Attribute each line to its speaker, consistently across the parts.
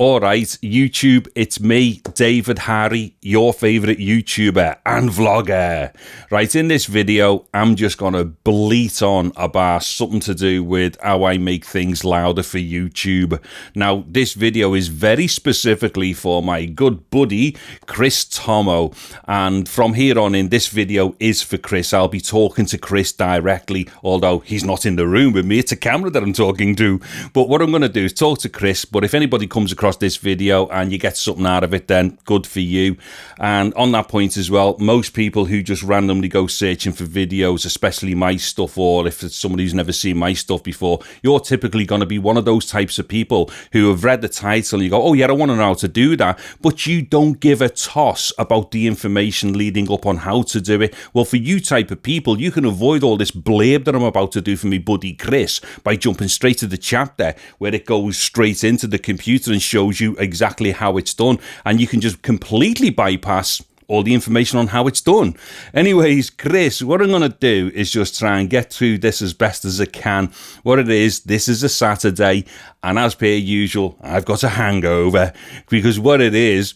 Speaker 1: All right, YouTube, it's me, David Harry, your favorite YouTuber and vlogger. Right, in this video, I'm just going to bleat on about something to do with how I make things louder for YouTube. Now, this video is very specifically for my good buddy, Chris Tomo. And from here on in, this video is for Chris. I'll be talking to Chris directly, although he's not in the room with me. It's a camera that I'm talking to. But what I'm going to do is talk to Chris. But if anybody comes across this video and you get something out of it, then good for you. And on that point as well, most people who just randomly go searching for videos, especially my stuff, or if it's somebody who's never seen my stuff before, you're typically going to be one of those types of people who have read the title and you go, oh yeah, I want to know how to do that, but you don't give a toss about the information leading up on how to do it. Well, for you type of people, you can avoid all this blurb that I'm about to do for me buddy Chris by jumping straight to the chapter where it goes straight into the computer and shows you exactly how it's done, and you can just completely bypass all the information on how it's done. Anyways, Chris, what I'm going to do is just try and get through this as best as I can. What it is, this is a Saturday, and as per usual, I've got a hangover, because what it is,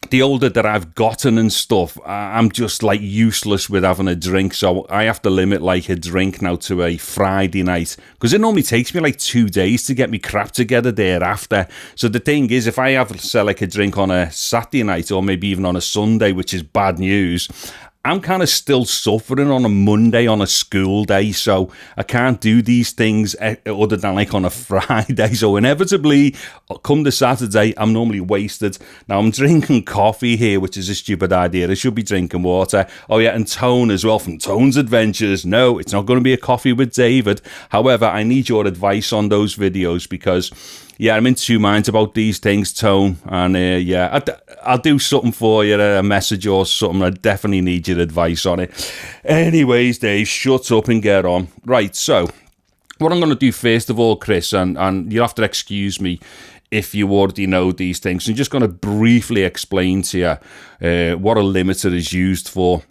Speaker 1: the older that I've gotten and stuff, I'm just like useless with having a drink. So I have to limit like a drink now to a Friday night, because it normally takes me like 2 days to get me crap together thereafter. So the thing is, if I have say like a drink on a Saturday night or maybe even on a Sunday, which is bad news, I'm kind of still suffering on a Monday on a school day, so I can't do these things other than like on a Friday. So inevitably, come the Saturday, I'm normally wasted. Now I'm drinking coffee here, which is a stupid idea. I should be drinking water. Oh yeah, and Tone as well from Tone's Adventures. No, it's not going to be a coffee with David. However, I need your advice on those videos because, yeah, I'm in two minds about these things, Tone. And yeah, I'll do something for you, a message or something. I definitely need your advice on it. Anyways, Dave, shut up and get on. Right, so what I'm going to do first of all, Chris, and you'll have to excuse me if you already know these things. I'm just going to briefly explain to you what a limiter is used for.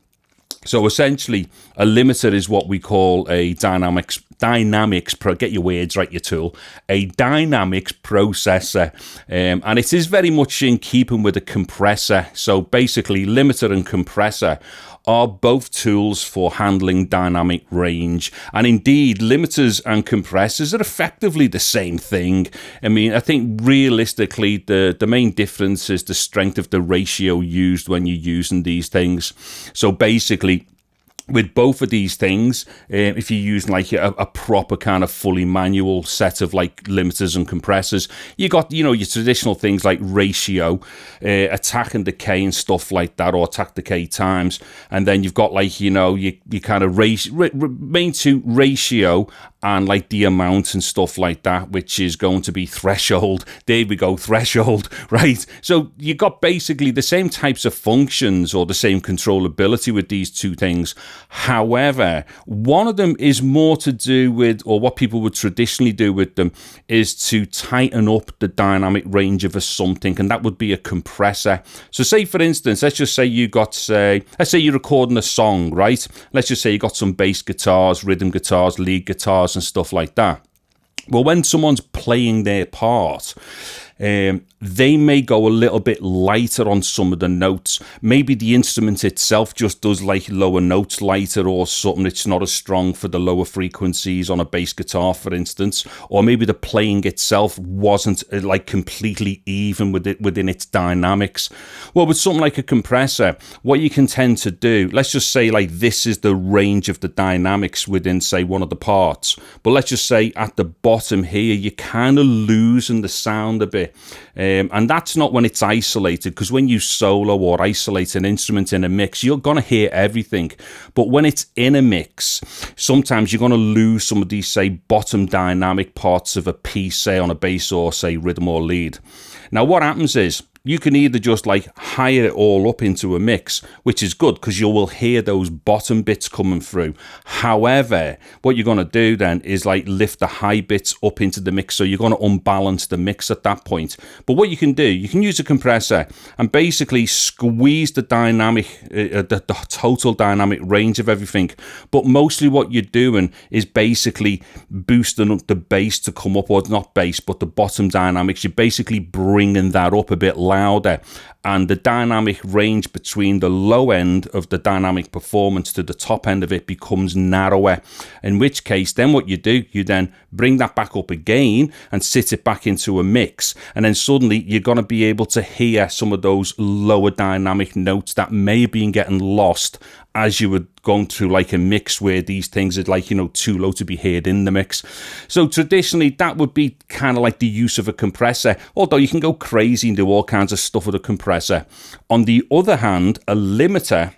Speaker 1: So essentially, a limiter is what we call a dynamics get your words right, you tool, a dynamics processor, and it is very much in keeping with a compressor. So basically, limiter and compressor are both tools for handling dynamic range, and indeed limiters and compressors are effectively the same thing. I mean, I think realistically the main difference is the strength of the ratio used when you're using these things. So basically, with both of these things, if you're using like a proper kind of fully manual set of like limiters and compressors, you got, you know, your traditional things like ratio, attack and decay and stuff like that, or attack decay times. And then you've got like, you know, you kind of main to ratio and like the amount and stuff like that, which is going to be threshold. There we go, threshold, right? So you got basically the same types of functions or the same controllability with these two things. However, one of them is more to do with, or what people would traditionally do with them, is to tighten up the dynamic range of a something, and that would be a compressor. So say, for instance, let's just say you got, let's say you're recording a song, right? Let's just say you got some bass guitars, rhythm guitars, lead guitars, and stuff like that. Well, when someone's playing their part, they may go a little bit lighter on some of the notes. Maybe the instrument itself just does like lower notes lighter or something. It's not as strong for the lower frequencies on a bass guitar, for instance. Or maybe the playing itself wasn't like completely even within its dynamics. Well, with something like a compressor, what you can tend to do, let's just say like this is the range of the dynamics within, say, one of the parts. But let's just say at the bottom here, you're kind of losing the sound a bit. And that's not when it's isolated, because when you solo or isolate an instrument in a mix, you're going to hear everything. But when it's in a mix, sometimes you're going to lose some of these, say, bottom dynamic parts of a piece, say, on a bass or, say, rhythm or lead. Now, what happens is, you can either just like hire it all up into a mix, which is good because you will hear those bottom bits coming through. However, what you're going to do then is like lift the high bits up into the mix, so you're going to unbalance the mix at that point. But what you can do, you can use a compressor and basically squeeze the the total dynamic range of everything. But mostly what you're doing is basically boosting up the bass to come up, or not bass, but the bottom dynamics. You're basically bringing that up a bit louder, and the dynamic range between the low end of the dynamic performance to the top end of it becomes narrower, in which case then what you do, you then bring that back up again and sit it back into a mix, and then suddenly you're going to be able to hear some of those lower dynamic notes that may have been getting lost as you were going through like a mix where these things are like, you know, too low to be heard in the mix. So traditionally that would be kind of like the use of a compressor, although you can go crazy and do all kinds of stuff with a compressor. On the other hand, a limiter,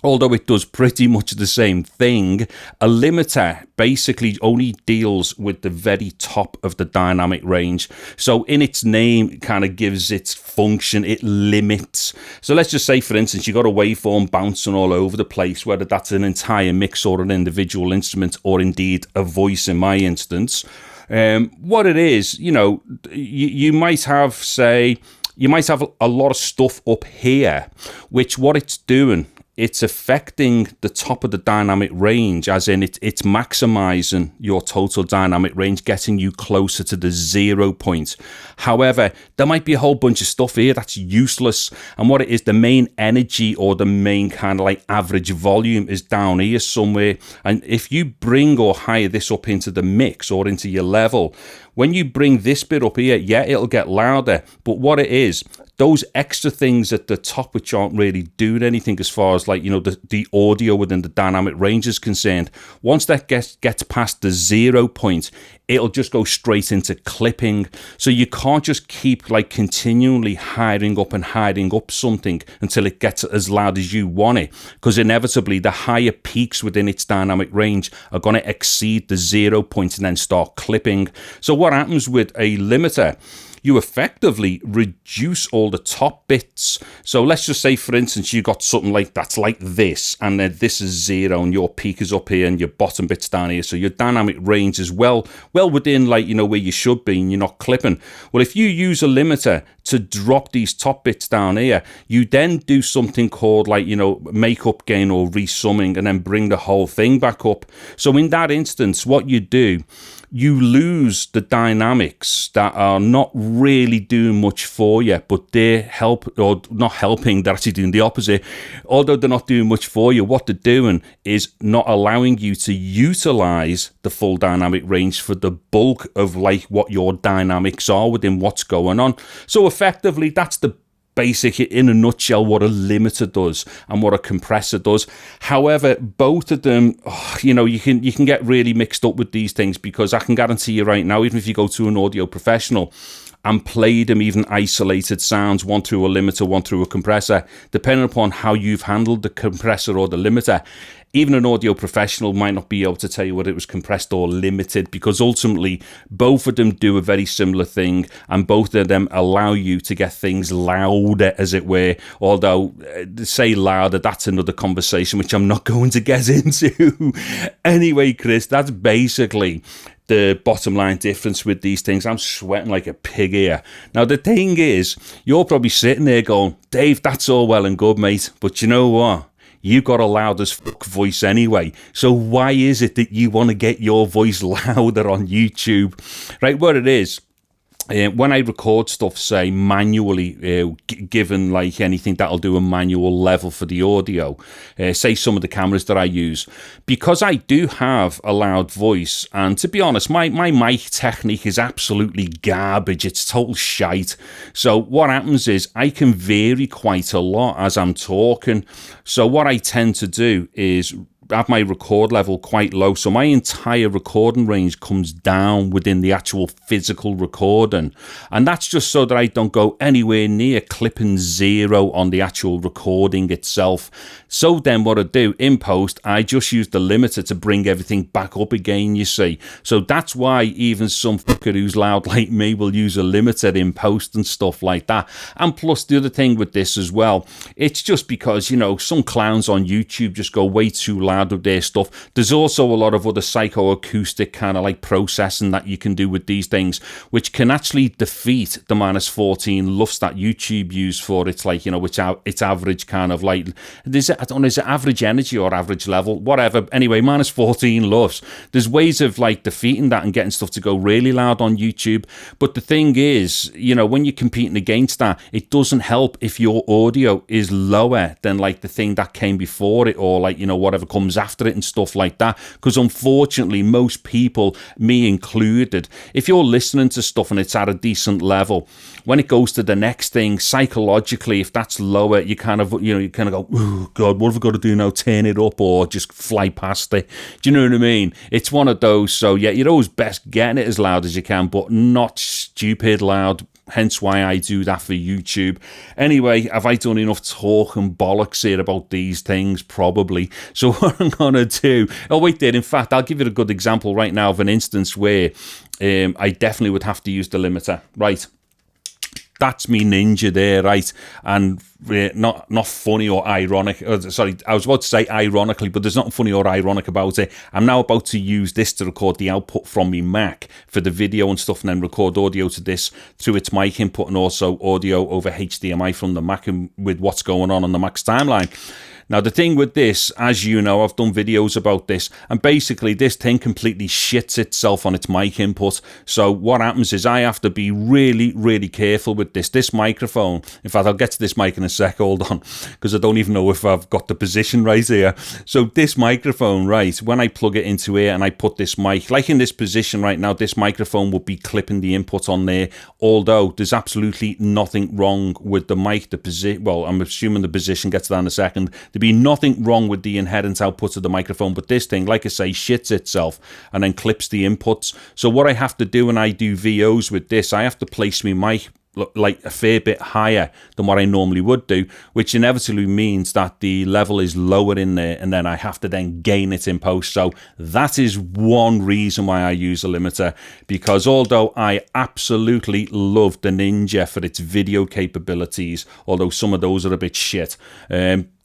Speaker 1: although it does pretty much the same thing, a limiter basically only deals with the very top of the dynamic range. So in its name, it kind of gives its function, it limits. So let's just say, for instance, you've got a waveform bouncing all over the place, whether that's an entire mix or an individual instrument, or indeed a voice in my instance. What it is, you know, you might have, say, you might have a lot of stuff up here, which what it's doing, it's affecting the top of the dynamic range, as in it's maximizing your total dynamic range, getting you closer to the 0 point. However, there might be a whole bunch of stuff here that's useless, and what it is, the main energy or the main kind of like average volume is down here somewhere. And if you bring or hire this up into the mix or into your level, when you bring this bit up here, yeah, it'll get louder, but what it is, those extra things at the top which aren't really doing anything as far as like, you know, the audio within the dynamic range is concerned, once that gets past the 0 point, it'll just go straight into clipping. So you can't just keep like continually hiding up something until it gets as loud as you want it, because inevitably the higher peaks within its dynamic range are going to exceed the 0 point and then start clipping. So what happens with a limiter, you effectively reduce all the top bits. So let's just say, for instance, you got something like that's like this, and then this is 0, and your peak is up here, and your bottom bit's down here. So your dynamic range is well within, like, you know, where you should be, and you're not clipping. Well, if you use a limiter to drop these top bits down here, you then do something called, like, you know, makeup gain or resumming, and then bring the whole thing back up. So in that instance, what you do, you lose the dynamics that are not really doing much for you, but they're not helping, they're actually doing the opposite. Although they're not doing much for you, what they're doing is not allowing you to utilize the full dynamic range for the bulk of like what your dynamics are within what's going on. So effectively, that's the basic, in a nutshell, what a limiter does and what a compressor does. However, both of them, you know, you can get really mixed up with these things, because I can guarantee you right now, even if you go to an audio professional and play them even isolated sounds, one through a limiter, one through a compressor, depending upon how you've handled the compressor or the limiter, even an audio professional might not be able to tell you whether it was compressed or limited, because ultimately both of them do a very similar thing, and both of them allow you to get things louder, as it were. Although, say louder, that's another conversation which I'm not going to get into. Anyway, Chris, that's basically the bottom line difference with these things. I'm sweating like a pig here. Now, the thing is, you're probably sitting there going, Dave, that's all well and good, mate, but you know what? You've got a loud as fuck voice anyway. So why is it that you want to get your voice louder on YouTube? Right, what it is, when I record stuff, say, manually, given like anything that'll do a manual level for the audio, say some of the cameras that I use, because I do have a loud voice, and to be honest, my mic technique is absolutely garbage. It's total shite. So what happens is I can vary quite a lot as I'm talking. So what I tend to do is have my record level quite low, so my entire recording range comes down within the actual physical recording, and that's just so that I don't go anywhere near clipping 0 on the actual recording itself. So then what I do in post, I just use the limiter to bring everything back up again, you see. So that's why even some fucker who's loud like me will use a limiter in post and stuff like that. And plus the other thing with this as well, it's just because, you know, some clowns on YouTube just go way too loud with their stuff. There's also a lot of other psychoacoustic kind of like processing that you can do with these things, which can actually defeat the -14 LUFS that YouTube use for its, like, you know, its average kind of like, I don't know, is it average energy or average level, whatever. Anyway, -14 LUFS. There's ways of like defeating that and getting stuff to go really loud on YouTube. But the thing is, you know, when you're competing against that, it doesn't help if your audio is lower than like the thing that came before it, or like, you know, whatever comes after it and stuff like that. Because unfortunately, most people, me included, if you're listening to stuff and it's at a decent level, when it goes to the next thing, psychologically, if that's lower, you kind of go, oh God, what have I got to do now? Turn it up or just fly past it? Do you know what I mean? It's one of those. So yeah, you're always best getting it as loud as you can, but not stupid loud. Hence why I do that for YouTube. Anyway, have I done enough talk and bollocks here about these things? Probably. So what I'm going to do... Oh, wait there. In fact, I'll give you a good example right now of an instance where I definitely would have to use the limiter. Right. That's me ninja there, right? And not funny or ironic. Sorry, I was about to say ironically, but there's nothing funny or ironic about it. I'm now about to use this to record the output from my Mac for the video and stuff, and then record audio to this through its mic input, and also audio over HDMI from the Mac, and with what's going on the Mac's timeline. Now, the thing with this, as you know, I've done videos about this, and basically this thing completely shits itself on its mic input. So what happens is I have to be really, really careful with this. This microphone, in fact, I'll get to this mic in a sec, hold on, because I don't even know if I've got the position right here. So this microphone, right, when I plug it into here and I put this mic, like in this position right now, this microphone would be clipping the input on there, although there's absolutely nothing wrong with the mic, the position. Well, I'm assuming the position, gets to that in a second. There'd be nothing wrong with the inherent outputs of the microphone, but this thing, like I say, shits itself and then clips the inputs. So what I have to do when I do VOs with this, I have to place my mic like a fair bit higher than what I normally would do, which inevitably means that the level is lower in there, and then I have to then gain it in post. So that is one reason why I use a limiter, because although I absolutely love the Ninja for its video capabilities, although some of those are a bit shit,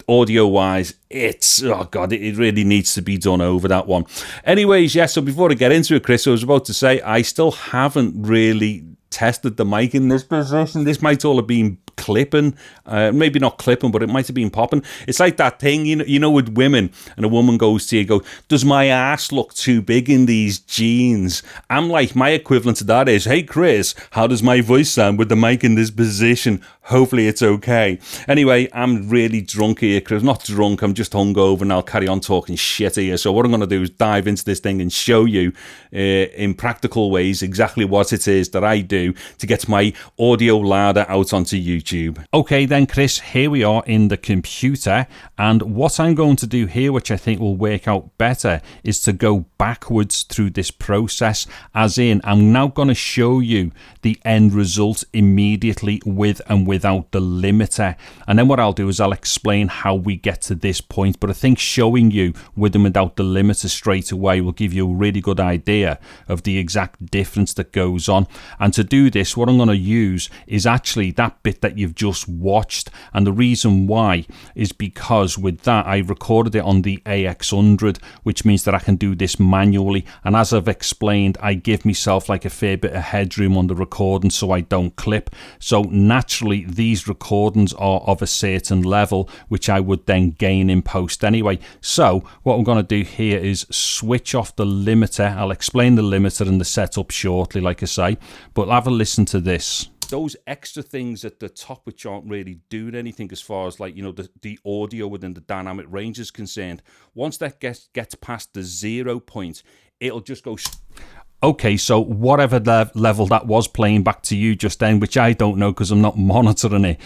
Speaker 1: audio wise, it's, oh God, it really needs to be done over, that one. Anyways, yeah, so before I get into it, Chris, I was about to say, I still haven't really tested the mic in this position. This might all have been clipping, maybe not clipping, but it might have been popping. It's like that thing, you know, with women, and a woman goes to you, go, does my ass look too big in these jeans? I'm like, my equivalent to that is, hey Chris, how does my voice sound with the mic in this position? Hopefully it's okay. Anyway, I'm really drunk here, Chris. Not drunk, I'm just hungover, and I'll carry on talking shit here. So what I'm going to do is dive into this thing and show you in practical ways exactly what it is that I do to get my audio ladder out onto YouTube. Okay then, Chris, here we are in the computer, and what I'm going to do here, which I think will work out better, is to go backwards through this process, as in I'm now going to show you the end result immediately with and without the limiter, and then what I'll do is I'll explain how we get to this point. But I think showing you with and without the limiter straight away will give you a really good idea of the exact difference that goes on. And to do this, what I'm going to use is actually that bit that you've just watched, and the reason why is because with that I recorded it on the AX100, which means that I can do this manually, and as I've explained, I give myself like a fair bit of headroom on the recording so I don't clip. So naturally these recordings are of a certain level, which I would then gain in post anyway. So what I'm going to do here is switch off the limiter. I'll explain the limiter and the setup shortly, like I say, but have a listen to this. Those extra things at the top which aren't really doing anything as far as, like, you know, the audio within the dynamic range is concerned, once that gets past the 0 point, it'll just go Okay, so whatever level that was playing back to you just then, which I don't know because I'm not monitoring it,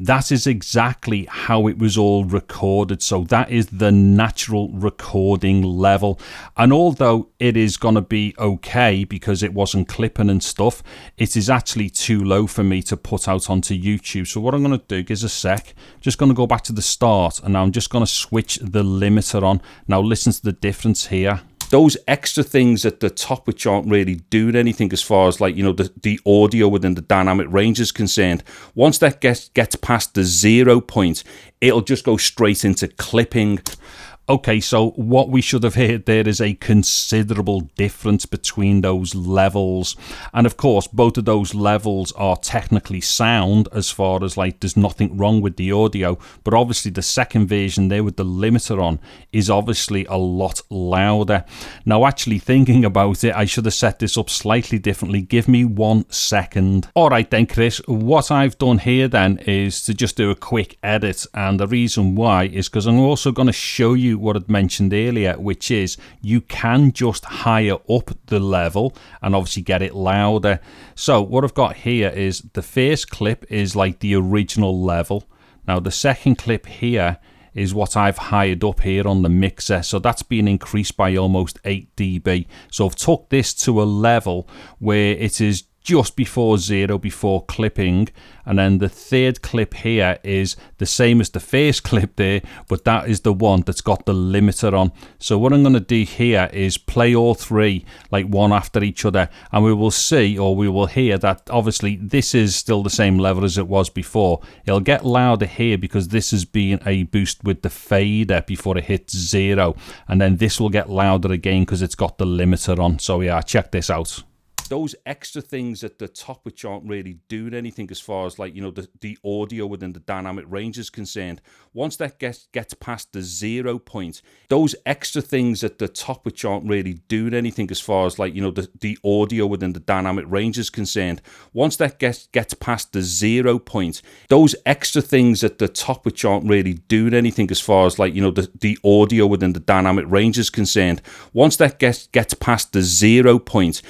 Speaker 1: that is exactly how it was all recorded. So that is the natural recording level. And although it is going to be okay because it wasn't clipping and stuff, it is actually too low for me to put out onto YouTube. So what I'm going to do is just going to go back to the start, and now I'm just going to switch the limiter on. Now listen to the difference here. Those extra things at the top which aren't really doing anything as far as, like, you know, the audio within the dynamic range is concerned, once that gets past the 0 point, it'll just go straight into clipping. Okay, so what we should have heard there is a considerable difference between those levels. And of course, both of those levels are technically sound as far as, like, there's nothing wrong with the audio. But obviously the second version there with the limiter on is obviously a lot louder. Now, actually thinking about it, I should have set this up slightly differently. Give me 1 second. All right then, Chris, what I've done here then is to just do a quick edit. And the reason why is because I'm also going to show you what I'd mentioned earlier, which is you can just higher up the level and obviously get it louder. So what I've got here is the first clip is like the original level. Now the second clip here is what I've hired up here on the mixer, so that's been increased by almost 8 dB. So I've took this to a level where it is just before 0, before clipping, and then the third clip here is the same as the first clip there, but that is the one that's got the limiter on. So what I'm going to do here is play all three like one after each other, and we will see, or we will hear, that obviously this is still the same level as it was before. It'll get louder here because this is being a boost with the fader before it hits 0, and then this will get louder again because it's got the limiter on. So yeah, check this out. Those extra things at the top which aren't really doing anything as far as, like, you know, the audio within the dynamic range is concerned, once that gets past the 0 point, those extra things at the top which aren't really doing anything as far as, like, you know, the audio within the dynamic range is concerned, once that gets past the 0 point, those extra things at the top which aren't really doing anything as far as, like, you know, the audio within the dynamic range is concerned, once that gets past the 0 point.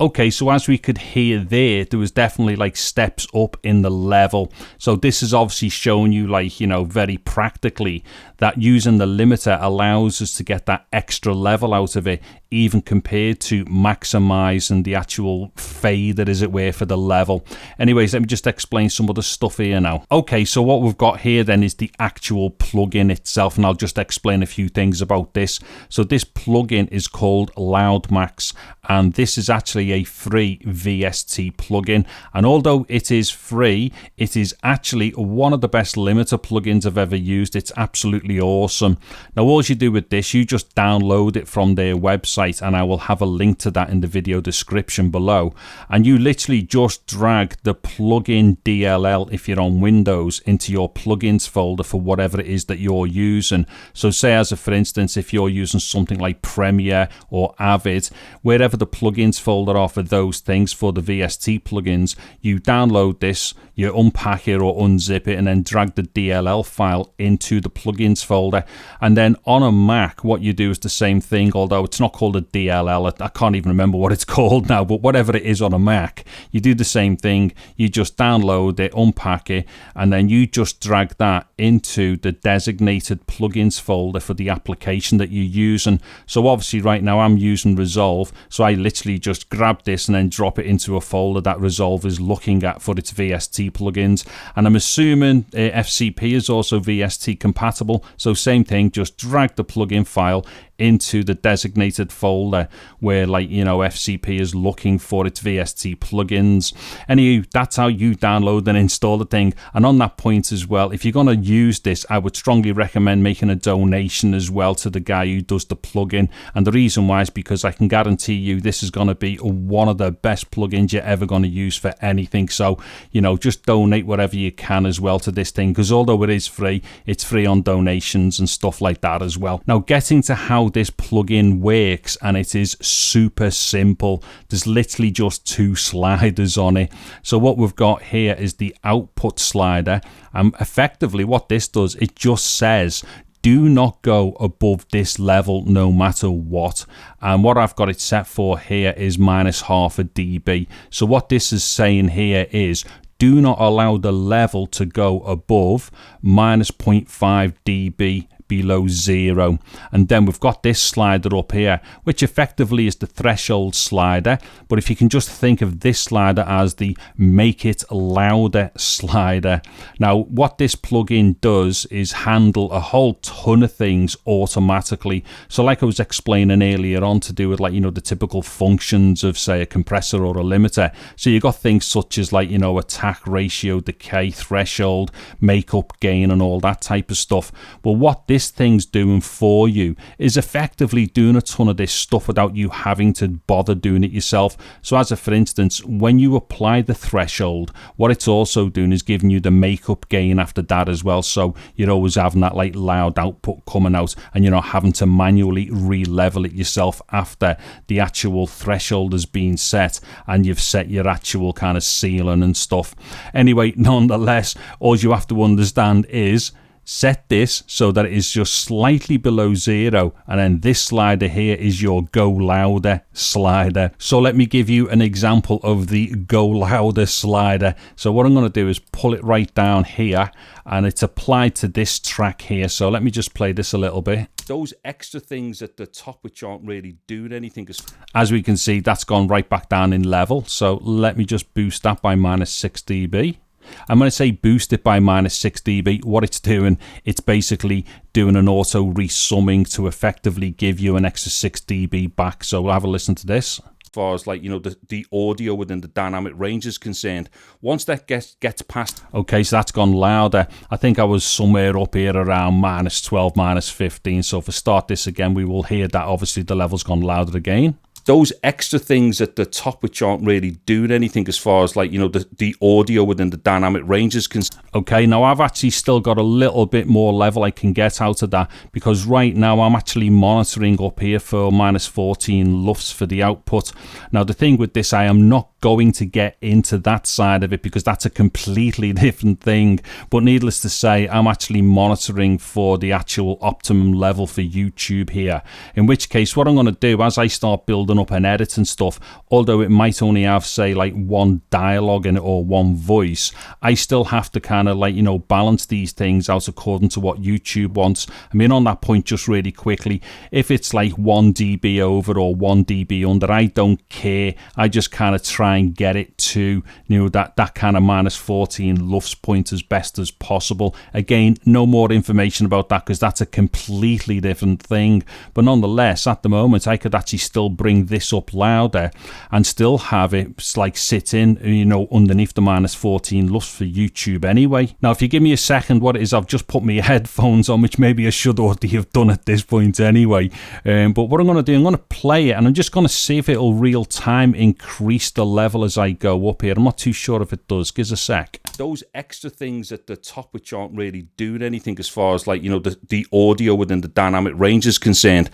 Speaker 1: Okay, so as we could hear there was definitely like steps up in the level. So this is obviously showing you, like, you know, very practically that using the limiter allows us to get that extra level out of it, even compared to maximizing the actual fader, as it were, for the level. Anyways, let me just explain some of the stuff here now. Okay, so what we've got here then is the actual plugin itself, and I'll just explain a few things about this. So this plugin is called LoudMax, and this is actually a free VST plugin, and although it is free, it is actually one of the best limiter plugins I've ever used. It's absolutely awesome. Now all you do with this, you just download it from their website, and I will have a link to that in the video description below, and you literally just drag the plugin DLL, if you're on Windows, into your plugins folder for whatever it is that you're using. So say, as a for instance, if you're using something like Premiere or Avid, wherever the plugins folder are for those things, for the VST plugins, you download this, you unpack it or unzip it, and then drag the DLL file into the plugins folder. And then on a Mac, what you do is the same thing, although it's not called a DLL. I can't even remember what it's called now, but whatever it is on a Mac, you do the same thing. You just download it, unpack it, and then you just drag that into the designated plugins folder for the application that you're using. So obviously right now I'm using Resolve, so I literally just grab this and then drop it into a folder that Resolve is looking at for its VST plugins. And I'm assuming FCP is also VST compatible, so same thing, just drag the plugin file into the designated folder where, like, you know, FCP is looking for its VST plugins. Anyway, that's how you download and install the thing. And on that point as well, if you're going to use this, I would strongly recommend making a donation as well to the guy who does the plugin. And the reason why is because I can guarantee you this is going to be one of the best plugins you're ever going to use for anything. So, you know, just donate whatever you can as well to this thing, because although it is free, it's free on donations and stuff like that as well. Now, getting to how this plugin works, and it is super simple. There's literally just 2 sliders on it. So what we've got here is the output slider, and effectively what this does, it just says, do not go above this level no matter what. And what I've got it set for here is -0.5 dB. So what this is saying here is do not allow the level to go above -0.5 dB below 0. And then we've got this slider up here, which effectively is the threshold slider. But if you can just think of this slider as the make it louder slider. Now, what this plugin does is handle a whole ton of things automatically. So like I was explaining earlier on, to do with, like, you know, the typical functions of, say, a compressor or a limiter. So you got things such as, like, you know, attack ratio, decay threshold, makeup gain, and all that type of stuff. Well, what this thing's doing for you is effectively doing a ton of this stuff without you having to bother doing it yourself. So as for instance, when you apply the threshold, what it's also doing is giving you the makeup gain after that as well. So you're always having that, like, loud output coming out, and you're not having to manually re-level it yourself after the actual threshold has been set and you've set your actual kind of ceiling and stuff. Anyway, nonetheless, all you have to understand is set this so that it is just slightly below 0, and then this slider here is your go louder slider. So let me give you an example of the go louder slider. So what I'm going to do is pull it right down here, and it's applied to this track here. So let me just play this a little bit. Those extra things at the top which aren't really doing anything, as we can see, that's gone right back down in level. So let me just boost that by -6 dB. And when I say boost it by -6 dB, what it's doing, it's basically doing an auto resumming to effectively give you an extra 6 dB back. So we'll have a listen to this. As far as, like, you know, the audio within the dynamic range is concerned, once that gets past, okay, so that's gone louder. I think I was somewhere up here around -12, -15. So if I start this again, we will hear that obviously the level's gone louder again. Those extra things at the top which aren't really doing anything as far as, like, you know, the audio within the dynamic range is concerned. Okay, now I've actually still got a little bit more level I can get out of that, because right now I'm actually monitoring up here for -14 LUFS for the output. Now the thing with this, I am not going to get into that side of it because that's a completely different thing. But needless to say, I'm actually monitoring for the actual optimum level for YouTube here. In which case, what I'm going to do as I start building up an edit and stuff, although it might only have, say, like one dialogue in it or one voice, I still have to kind of, like, you know, balance these things out according to what YouTube wants. I mean, on that point, just really quickly, if it's like 1 dB over or 1 dB under, I don't care. I just kind of try and get it to, you know, that kind of -14 LUFS point as best as possible. Again, no more information about that because that's a completely different thing. But nonetheless, at the moment, I could actually still bring this up louder and still have it like sit in, you know, underneath the -14 LUFS for YouTube anyway. Now, if you give me a second, what it is, I've just put my headphones on, which maybe I should already have done at this point anyway. But what I'm going to do, I'm going to play it and I'm just going to see if it'll real time increase the level as I go up here. I'm not too sure if it does. Give us a sec. Those extra things at the top which aren't really doing anything as far as, like, you know, the audio within the dynamic range is concerned.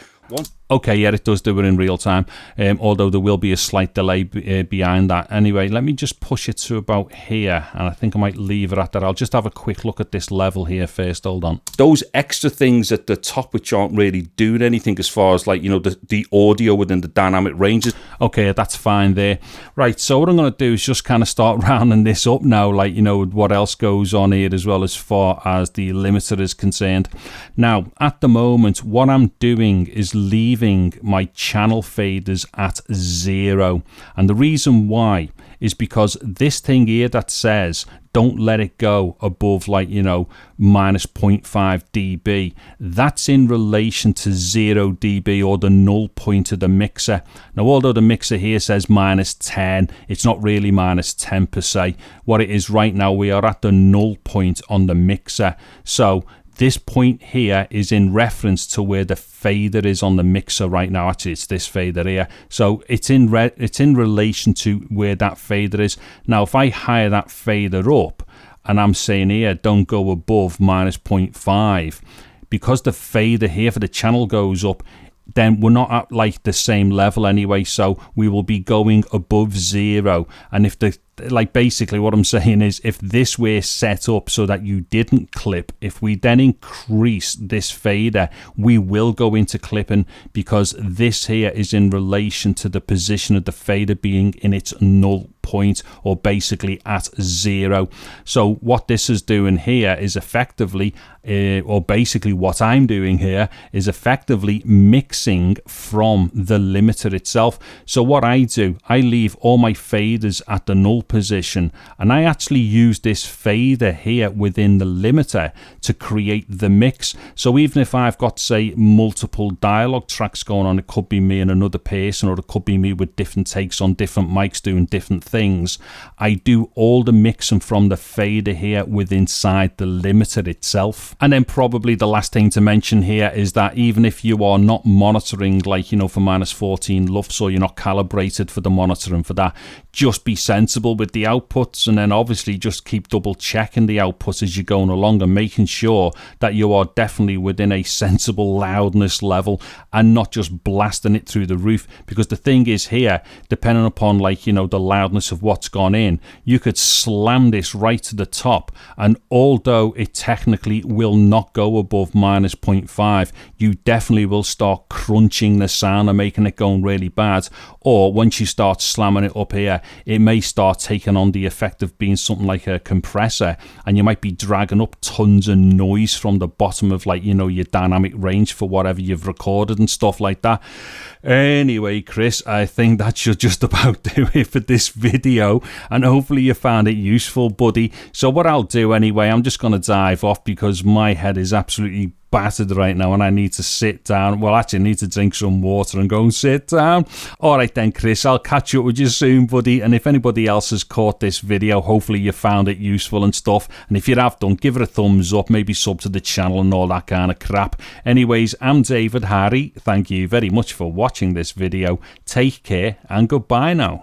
Speaker 1: Okay, yeah, it does do it in real time, although there will be a slight delay behind that. Anyway, let me just push it to about here, and I think I might leave it at that. I'll just have a quick look at this level here first. Hold on. Those extra things at the top which aren't really doing anything as far as, like, you know, the audio within the dynamic ranges. Okay, that's fine there. Right, so what I'm going to do is just kind of start rounding this up now, like, you know, what else goes on here as well as far as the limiter is concerned. Now, at the moment, what I'm doing is leaving my channel faders at 0, and the reason why is because this thing here that says don't let it go above, like, you know, -0.5 dB, that's in relation to 0 dB or the null point of the mixer. Now, although the mixer here says -10, it's not really -10 per se. What it is right now, we are at the null point on the mixer. So this point here is in reference to where the fader is on the mixer right now. Actually, it's this fader here. So it's in relation to where that fader is. Now, if I hire that fader up, and I'm saying here, don't go above -0.5, because the fader here for the channel goes up, then we're not at like the same level anyway, so we will be going above 0. And if the like basically what I'm saying is, if this were set up so that you didn't clip, if we then increase this fader, we will go into clipping, because this here is in relation to the position of the fader being in its null point, or basically at 0. So what this is doing here is effectively, or basically what I'm doing here is effectively mixing from the limiter itself. So what I do, I leave all my faders at the null position, and I actually use this fader here within the limiter to create the mix. So even if I've got, say, multiple dialogue tracks going on, it could be me and another person, or it could be me with different takes on different mics doing different things, I do all the mixing from the fader here within inside the limiter itself. And then probably the last thing to mention here is that even if you are not monitoring, like, you know, for -14 LUFS, or you're not calibrated for the monitoring for that, just be sensible with the outputs, and then obviously just keep double checking the outputs as you're going along and making sure that you are definitely within a sensible loudness level and not just blasting it through the roof. Because the thing is here, depending upon, like, you know, the loudness of what's gone in, you could slam this right to the top, and although it technically will not go above -0.5, you definitely will start crunching the sound and making it going really bad. Or once you start slamming it up here, it may start taking on the effect of being something like a compressor, and you might be dragging up tons of noise from the bottom of, like, you know, your dynamic range for whatever you've recorded and stuff like that. Anyway, Chris, I think that should just about do it for this video, and hopefully you found it useful, buddy. So what I'll do anyway, I'm just going to dive off because my head is absolutely battered right now and I need to sit down. Well, actually, I need to drink some water and go and sit down. All right then, Chris, I'll catch up with you soon, buddy. And if anybody else has caught this video, hopefully you found it useful and stuff. And if you have done, give it a thumbs up, maybe sub to the channel and all that kind of crap. Anyways, I'm David Harry. Thank you very much for watching this video. Take care and goodbye now.